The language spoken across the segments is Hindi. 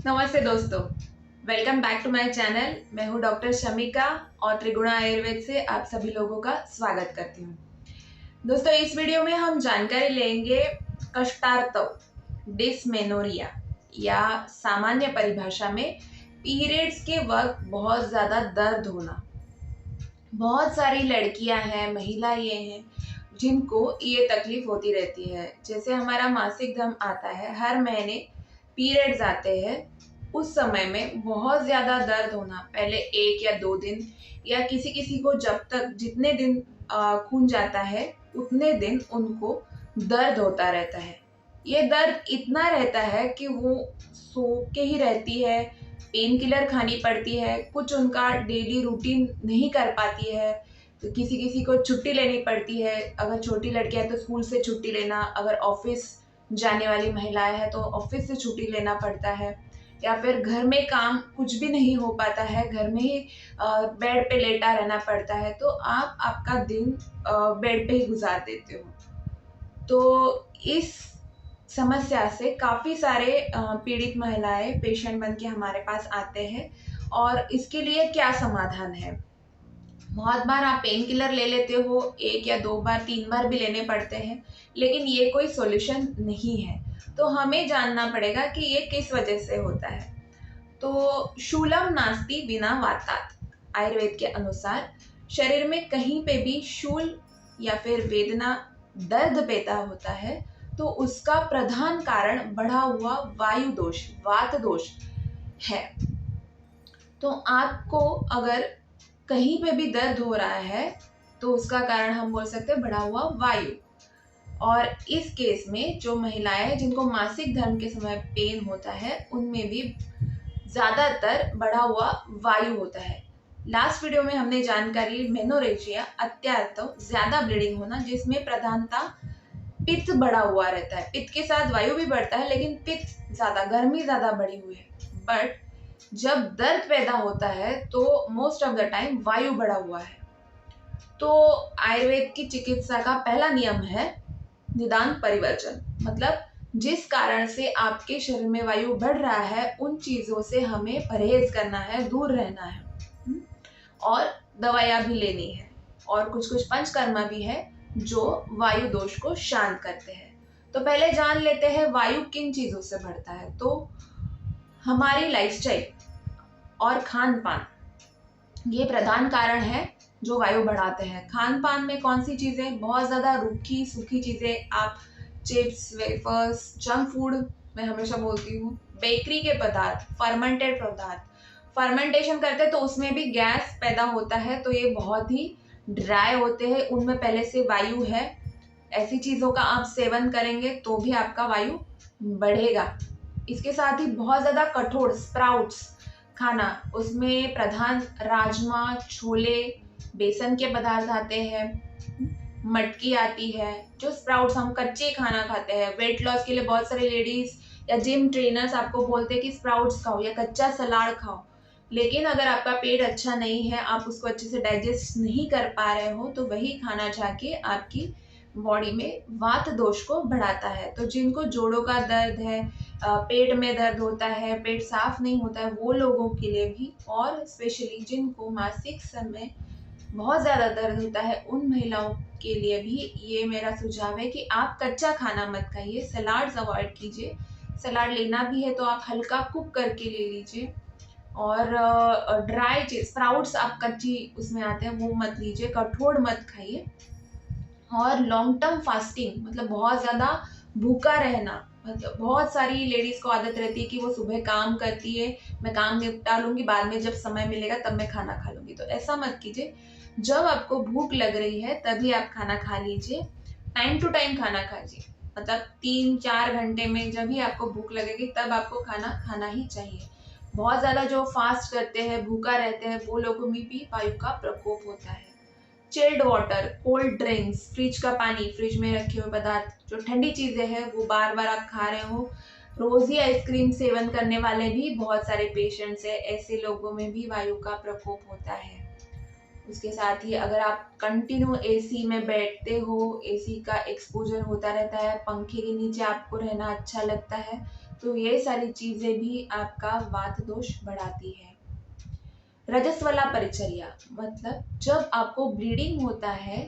नमस्ते दोस्तों, welcome back to my channel. मैं हूं डॉक्टर शमिका और त्रिगुणा आयुर्वेद से आप सभी लोगों का स्वागत करती हूं। दोस्तों, इस वीडियो में हम जानकारी लेंगे कष्टार्तव, डिस्मेनोरिया या सामान्य परिभाषा में पीरियड्स के वक्त बहुत ज़्यादा दर्द होना। बहुत सारी लड़कियां हैं, महिलाएं हैं जिनको ये तकलीफ होती रहती है। जैसे हमारा मासिक धर्म आता है, हर महीने पीरियड्स आते हैं, उस समय में बहुत ज़्यादा दर्द होना, पहले 1 या 2 दिन या किसी किसी को जब तक जितने दिन खून जाता है उतने दिन उनको दर्द होता रहता है। ये दर्द इतना रहता है कि वो सो के ही रहती है, पेन किलर खानी पड़ती है, कुछ उनका डेली रूटीन नहीं कर पाती है, तो किसी किसी को छुट्टी लेनी पड़ती है। अगर छोटी लड़कियां है तो स्कूल से छुट्टी लेना, अगर ऑफिस जाने वाली महिलाएं हैं तो ऑफिस से छुट्टी लेना पड़ता है, या फिर घर में काम कुछ भी नहीं हो पाता है, घर में ही बेड पे लेटा रहना पड़ता है, तो आप आपका दिन बेड पे ही गुजार देते हो। तो इस समस्या से काफ़ी सारे पीड़ित महिलाएं पेशेंट बन के हमारे पास आते हैं। और इसके लिए क्या समाधान है? बहुत बार आप पेन किलर ले लेते हो, 1 या 2 बार 3 बार भी लेने पड़ते हैं, लेकिन ये कोई सॉल्यूशन नहीं है। तो हमें जानना पड़ेगा कि ये किस वजह से होता है। तो शूलम नास्ति बिना वातात्, आयुर्वेद के अनुसार शरीर में कहीं पे भी शूल या फिर वेदना, दर्द पैदा होता है तो उसका प्रधान कारण बढ़ा हुआ वायु दोष, वात दोष है। तो आपको अगर कहीं पे भी दर्द हो रहा है तो उसका कारण हम बोल सकते हैं बढ़ा हुआ वायु। और इस केस में जो महिलाएं जिनको मासिक धर्म के समय पेन होता है उनमें भी ज़्यादातर बढ़ा हुआ वायु होता है। लास्ट वीडियो में हमने जानकारी मेनोरेजिया, अत्यार्तव, ज़्यादा ब्लीडिंग होना, जिसमें प्रधानता पित्त बढ़ा हुआ रहता है। पित्त के साथ वायु भी बढ़ता है, लेकिन पित्त ज़्यादा, गर्मी ज़्यादा बढ़ी हुई है। बट जब दर्द पैदा होता है तो मोस्ट ऑफ द टाइम वायु बढ़ा हुआ है। तो आयुर्वेद की चिकित्सा का पहला नियम है निदान परिवर्जन, मतलब जिस कारण से आपके शरीर में वायु बढ़ रहा है उन चीजों से हमें परहेज करना है, दूर रहना है। हम्म? और दवाइयाँ भी लेनी है, और कुछ कुछ पंचकर्मा भी है जो वायु दोष को शांत करते हैं। तो पहले जान लेते हैं वायु किन चीजों से बढ़ता है। तो हमारी लाइफस्टाइल और खान पान, ये प्रधान कारण है जो वायु बढ़ाते हैं। खान पान में कौन सी चीज़ें? बहुत ज़्यादा रूखी सूखी चीज़ें, आप चिप्स, वेफर्स, जंक फूड, मैं हमेशा बोलती हूँ, बेकरी के पदार्थ, फर्मेंटेड पदार्थ, फर्मेंटेशन करते हैं तो उसमें भी गैस पैदा होता है, तो ये बहुत ही ड्राई होते हैं, उनमें पहले से वायु है। ऐसी चीज़ों का आप सेवन करेंगे तो भी आपका वायु बढ़ेगा। इसके साथ ही बहुत ज़्यादा कठोर स्प्राउट्स खाना, उसमें प्रधान राजमा, छोले, बेसन के पदार्थ आते हैं, मटकी आती है, जो स्प्राउट्स हम कच्चे खाना खाते हैं। वेट लॉस के लिए बहुत सारी लेडीज या जिम ट्रेनर्स आपको बोलते हैं कि स्प्राउट्स खाओ या कच्चा सलाद खाओ, लेकिन अगर आपका पेट अच्छा नहीं है, आप उसको अच्छे से डाइजेस्ट नहीं कर पा रहे हो, तो वही खाना जाके आपकी बॉडी में वात दोष को बढ़ाता है। तो जिनको जोड़ों का दर्द है, पेट में दर्द होता है, पेट साफ नहीं होता है, वो लोगों के लिए भी, और स्पेशली जिनको मासिक समय बहुत ज़्यादा दर्द होता है उन महिलाओं के लिए भी ये मेरा सुझाव है कि आप कच्चा खाना मत खाइए, सलाड्स अवॉइड कीजिए। सलाड लेना भी है तो आप हल्का कुक करके ले लीजिए। और ड्राई चीज, स्प्राउट्स आप कच्ची उसमें आते हैं वो मत लीजिए, कठोर मत खाइए। और लॉन्ग टर्म फास्टिंग, मतलब बहुत ज़्यादा भूखा रहना, मतलब बहुत सारी लेडीज़ को आदत रहती है कि वो सुबह काम करती है, मैं काम निपटा लूँगी, बाद में जब समय मिलेगा तब मैं खाना खा लूँगी। तो ऐसा मत कीजिए। जब आपको भूख लग रही है तभी आप खाना खा लीजिए। टाइम टू टाइम खाना खाइए, मतलब 3-4 घंटे में जब भी आपको भूख लगेगी तब आपको खाना खाना ही चाहिए। बहुत ज़्यादा जो फास्ट करते हैं, भूखा रहते हैं, वो लोगों में भी वायु का प्रकोप होता है। Chilled water, cold drinks, fridge का पानी, फ्रिज में रखे हुए पदार्थ, जो ठंडी चीज़ें हैं वो बार बार आप खा रहे हो, रोज़ ही आइसक्रीम सेवन करने वाले भी बहुत सारे पेशेंट्स हैं, ऐसे लोगों में भी वायु का प्रकोप होता है। उसके साथ ही अगर आप कंटिन्यू एसी में बैठते हो, एसी का एक्सपोजर होता रहता है, पंखे के नीचे आपको रहना अच्छा लगता है, तो ये सारी चीज़ें भी आपका वात दोष बढ़ाती है। रजस्वला परिचर्या मतलब जब आपको ब्लीडिंग होता है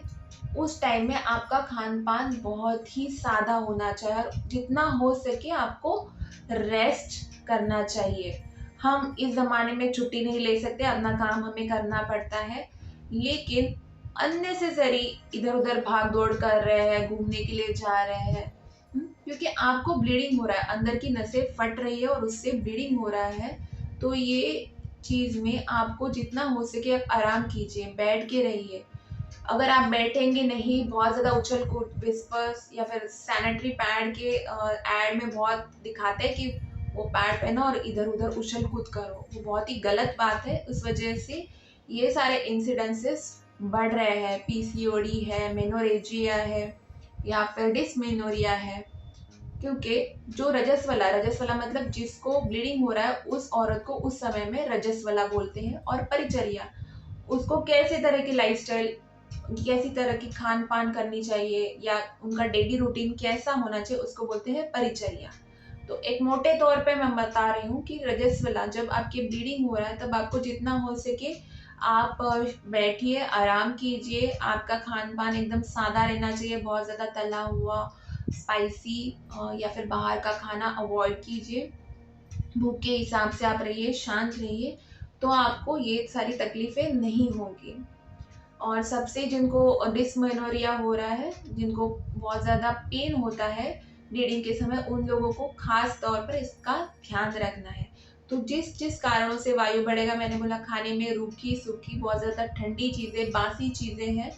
उस टाइम में आपका खान पान बहुत ही सादा होना चाहिए और जितना हो सके आपको रेस्ट करना चाहिए। हम इस ज़माने में छुट्टी नहीं ले सकते, अपना काम हमें करना पड़ता है, लेकिन अननेसेसरी इधर उधर भाग दौड़ कर रहे हैं, घूमने के लिए जा रहे हैं, क्योंकि आपको ब्लीडिंग हो रहा है, अंदर की नसें फट रही है और उससे ब्लीडिंग हो रहा है। तो ये चीज़ में आपको जितना हो सके आप आराम कीजिए, बैठ के रहिए। अगर आप बैठेंगे नहीं, बहुत ज़्यादा उछल कूद, विस्पर्स या फिर सैनिटरी पैड के एड में बहुत दिखाते हैं कि वो पैड पहनो और इधर उधर उछल कूद करो, वो बहुत ही गलत बात है। उस वजह से ये सारे इंसिडेंसेस बढ़ रहे हैं। पीसीओडी है, मेनोरेजिया है या फिर डिस्मेनोरिया है, क्योंकि जो रजस्वला मतलब जिसको ब्लीडिंग हो रहा है उस औरत को उस समय में रजस्वला बोलते हैं। और परिचर्या, उसको कैसे तरह की लाइफस्टाइल, कैसी तरह की खान पान करनी चाहिए या उनका डेली रूटीन कैसा होना चाहिए, उसको बोलते हैं परिचर्या। तो एक मोटे तौर पे मैं बता रही हूँ कि रजस्वला जब आपकी ब्लीडिंग हो रहा है तब आपको जितना हो सके आप बैठिए, आराम कीजिए। आपका खान पान एकदम सादा रहना चाहिए, बहुत ज़्यादा तला हुआ, स्पाइसी या फिर बाहर का खाना अवॉइड कीजिए। भूख के हिसाब से आप रहिए, शांत रहिए, तो आपको ये सारी तकलीफ़ें नहीं होंगी। और सबसे जिनको डिस्मेनोरिया हो रहा है, जिनको बहुत ज़्यादा पेन होता है ब्लीडिंग के समय, उन लोगों को खास तौर पर इसका ध्यान रखना है। तो जिस जिस कारणों से वायु बढ़ेगा, मैंने बोला खाने में रूखी सूखी बहुत ज़्यादा ठंडी चीज़ें, बासी चीज़ें हैं,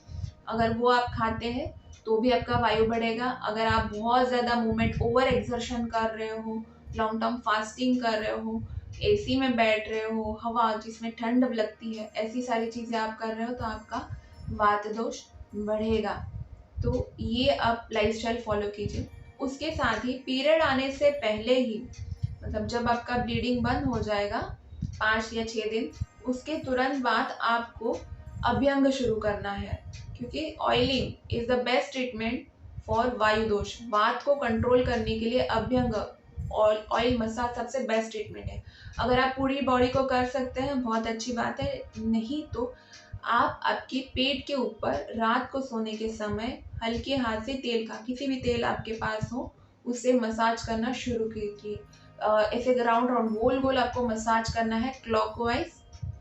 अगर वो आप खाते हैं तो भी आपका वायु बढ़ेगा। अगर आप बहुत ज़्यादा मूवमेंट, ओवर एक्सर्शन कर रहे हो, लॉन्ग टर्म फास्टिंग कर रहे हो, एसी में बैठ रहे हो, हवा जिसमें ठंड लगती है, ऐसी सारी चीज़ें आप कर रहे हो तो आपका वात दोष बढ़ेगा। तो ये आप लाइफस्टाइल फॉलो कीजिए। उसके साथ ही पीरियड आने से पहले ही, मतलब जब आपका ब्लीडिंग बंद हो जाएगा 5 या 6 दिन, उसके तुरंत बाद आपको अभ्यंग शुरू करना है, क्योंकि oiling is the best treatment for वायु दोष। वात को कंट्रोल करने के लिए अभ्यंग, ऑयल मसाज सबसे बेस्ट ट्रीटमेंट है। अगर आप पूरी बॉडी को कर सकते हैं बहुत अच्छी बात है, नहीं तो आप आपके पेट के ऊपर रात को सोने के समय हल्के हाथ से तेल का, किसी भी तेल आपके पास हो, उससे मसाज करना शुरू कीजिए। ऐसे राउंड राउंड गोल गोल आपको मसाज करना है, क्लॉकवाइज,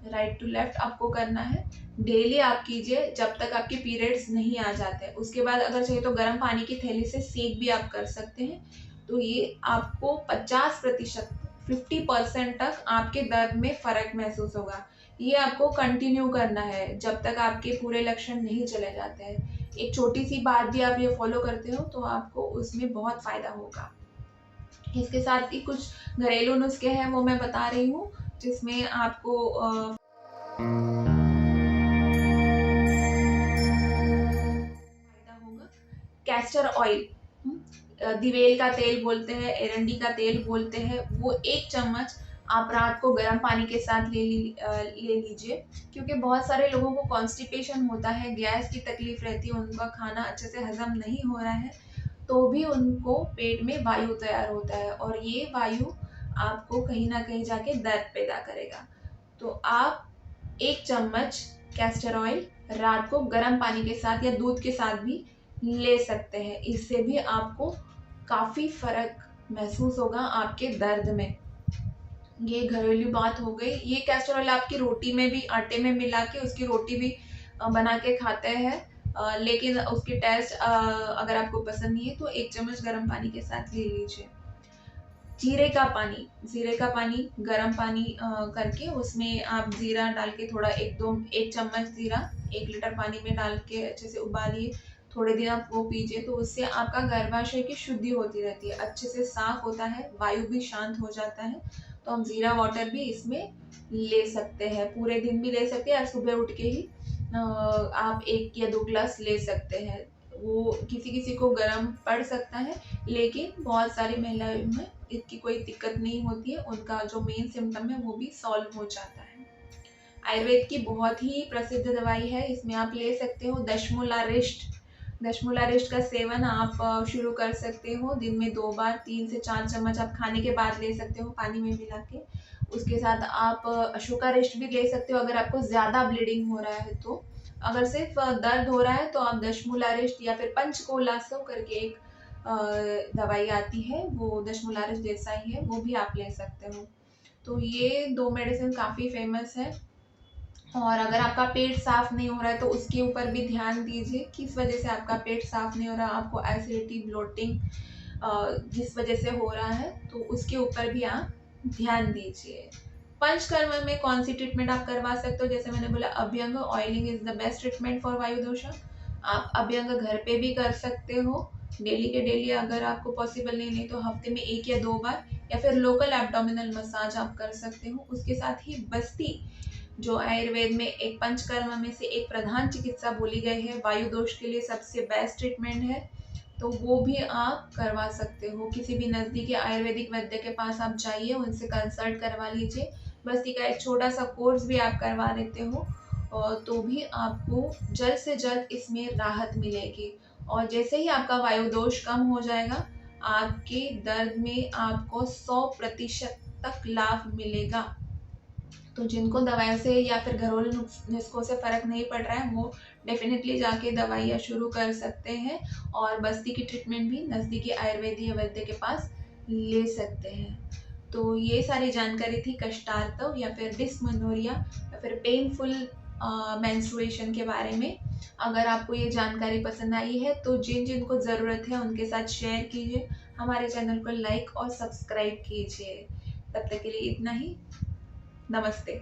राइट टू लेफ्ट आपको करना है। डेली आप कीजिए जब तक आपके पीरियड्स नहीं आ जाते। उसके बाद अगर चाहिए तो गर्म पानी की थैली से सेक भी आप कर सकते हैं। तो ये आपको 50%, 50% तक आपके दर्द में फ़र्क महसूस होगा। ये आपको कंटिन्यू करना है जब तक आपके पूरे लक्षण नहीं चले जाते हैं। एक छोटी सी बात भी आप ये फॉलो करते हो तो आपको उसमें बहुत फ़ायदा होगा। इसके साथ ही कुछ घरेलू नुस्खे हैं, वो मैं बता रही हूँ, जिसमें आपको फायदा होगा। कैस्टर ऑयल, दिवेल का तेल बोलते हैं, एरंडी का तेल बोलते हैं, वो 1 चम्मच आप रात को गर्म पानी के साथ ले लीजिए। क्योंकि बहुत सारे लोगों को कॉन्स्टिपेशन होता है, गैस की तकलीफ रहती है, उनका खाना अच्छे से हजम नहीं हो रहा है, तो भी उनको पेट में वायु तैयार होता है और ये वायु आपको कहीं ना कहीं जाके दर्द पैदा करेगा। तो आप 1 चम्मच कैस्टर ऑयल रात को गर्म पानी के साथ या दूध के साथ भी ले सकते हैं। इससे भी आपको काफ़ी फ़र्क महसूस होगा आपके दर्द में। ये घरेलू बात हो गई। ये कैस्टर ऑयल आपकी रोटी में भी, आटे में मिला के उसकी रोटी भी बना के खाते हैं, लेकिन उसकी टेस्ट अगर आपको पसंद नहीं है तो 1 चम्मच गर्म पानी के साथ ले लीजिए। जीरे का पानी गर्म पानी करके उसमें आप ज़ीरा डाल के थोड़ा 1 चम्मच ज़ीरा 1 लीटर पानी में डाल के अच्छे से उबालिए, थोड़े दिन आप वो पीजिए, तो उससे आपका गर्भाशय की शुद्धि होती रहती है, अच्छे से साफ होता है, वायु भी शांत हो जाता है। तो हम ज़ीरा वाटर भी इसमें ले सकते हैं, पूरे दिन भी ले सकते हैं और सुबह उठ के ही आप 1 या 2 ग्लास ले सकते हैं। वो किसी किसी को गर्म पड़ सकता है, लेकिन बहुत सारी महिलाओं में इसकी कोई दिक्कत नहीं होती है, उनका जो मेन सिम्टम है वो भी सॉल्व हो जाता है। आयुर्वेद की बहुत ही प्रसिद्ध दवाई है, इसमें आप ले सकते हो दशमूलारिष्ट, दशमूला रेस्ट का सेवन आप शुरू कर सकते हो दिन में 2 बार, 3 से 4 चम्मच आप खाने के बाद ले सकते हो पानी में मिला के। उसके साथ आप अशोका रेस्ट भी ले सकते हो अगर आपको ज़्यादा ब्लीडिंग हो रहा है तो। अगर सिर्फ दर्द हो रहा है तो आप दशमूला रेस्ट या फिर पंचकोलासव करके एक दवाई आती है, वो दशमूला रेस्ट जैसा ही है, वो भी आप ले सकते हो। तो ये 2 मेडिसिन काफ़ी फेमस है। और अगर आपका पेट साफ नहीं हो रहा है तो उसके ऊपर भी ध्यान दीजिए, किस वजह से आपका पेट साफ नहीं हो रहा, आपको एसिडिटी, ब्लोटिंग जिस वजह से हो रहा है तो उसके ऊपर भी आप ध्यान दीजिए। पंचकर्म में कौन सी ट्रीटमेंट आप करवा सकते हो, जैसे मैंने बोला abhyanga oiling is the best treatment for vayu dosha. आप अभ्यंग घर पे भी कर सकते हो, डेली के डेली अगर आपको पॉसिबल नहीं तो हफ्ते में 1 या 2 बार, या फिर लोकल एब्डोमिनल मसाज आप कर सकते हो। उसके साथ ही बस्ती, जो आयुर्वेद में एक पंचकर्म में से एक प्रधान चिकित्सा बोली गई है, वायु दोष के लिए सबसे बेस्ट ट्रीटमेंट है, तो वो भी आप करवा सकते हो। किसी भी नज़दीकी आयुर्वेदिक वैद्य के पास आप जाइए, उनसे कंसल्ट करवा लीजिए। बस्ती का एक छोटा सा कोर्स भी आप करवा लेते हो और तो भी आपको जल्द से जल्द इसमें राहत मिलेगी। और जैसे ही आपका वायु दोष कम हो जाएगा, आपके दर्द में आपको 100% तक लाभ मिलेगा। तो जिनको दवाइयों से या फिर घरेलू नुस्खों से फ़र्क नहीं पड़ रहा है, वो डेफ़िनेटली जाके दवाइयाँ शुरू कर सकते हैं और बस्ती की ट्रीटमेंट भी नज़दीकी आयुर्वेदीय वैद्य के पास ले सकते हैं। तो ये सारी जानकारी थी कष्टार्तव या फिर डिस्मेनोरिया या फिर पेनफुल मेंस्ट्रुएशन के बारे में। अगर आपको ये जानकारी पसंद आई है तो जिनको ज़रूरत है उनके साथ शेयर कीजिए, हमारे चैनल को लाइक और सब्सक्राइब कीजिए। तब तक के लिए इतना ही। नमस्ते।